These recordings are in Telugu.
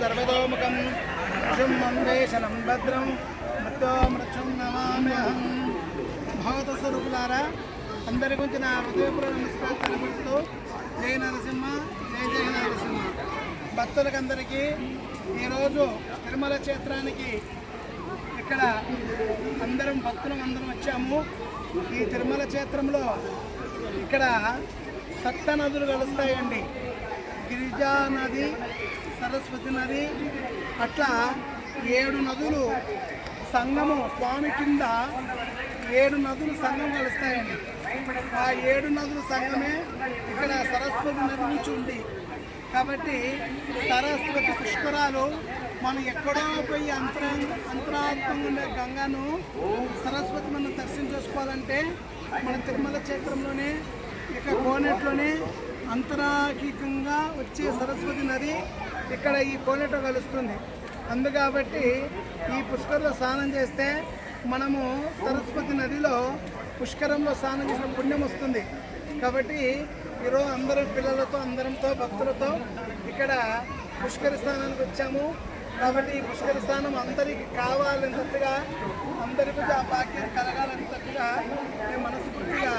सर्वतोमुखं शुभं वेशनं भद्रं मृत्योमृत्युं नमाम्यहं భగవత స్వరూపులారా అందరి గురించి నా హృదయపూర్వక నమస్కారం తెలియజేస్తూ జయ నరసింహ జయ జయ నరసింహ. భక్తులకందరికీ ఈరోజు తిరుమల క్షేత్రానికి ఇక్కడ అందరం వచ్చాము. ఈ తిరుమల క్షేత్రంలో ఇక్కడ సప్త నదులు కలుస్తాయండి. గిరిజా నది, సరస్వతి నది, అట్లా 7 నదులు సంగము స్వామి కింద 7 నదులు సంగం కలుస్తాయండి. ఆ 7 నదుల సంగమే ఇక్కడ సరస్వతి నది నుంచి ఉంది. కాబట్టి సరస్వతి పుష్కరాలు మనం ఎక్కడో పోయి అంతరాత్మంగా ఉండే గంగను సరస్వతి మనం దర్శనం చేసుకోవాలంటే మన తిరుమల క్షేత్రంలోనే ఇక కోనేట్లోనే అంతరాకికంగా వచ్చే సరస్వతి నది ఇక్కడ ఈ కోనేట కలుస్తుంది. అందుకాబట్టి ఈ పుష్కరంలో స్నానం చేస్తే మనము సరస్వతి నదిలో పుష్కరంలో స్నానం చేసిన పుణ్యం వస్తుంది. కాబట్టి ఈరోజు అందరం పిల్లలతో అందరంతో భక్తులతో ఇక్కడ పుష్కర స్నానానికి వచ్చాము. కాబట్టి ఈ పుష్కర స్నానం అందరికీ కావాలన్నట్టుగా, అందరికీ ఆ భాగ్యం కలగాలన్నట్టుగా మేము మనస్ఫూర్తిగా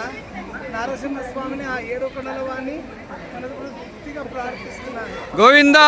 నరసింహస్వామిని ఆ 7 కొండల వాడిని మనస్ఫూర్తిగా ప్రార్థిస్తున్నాను. గోవిందా.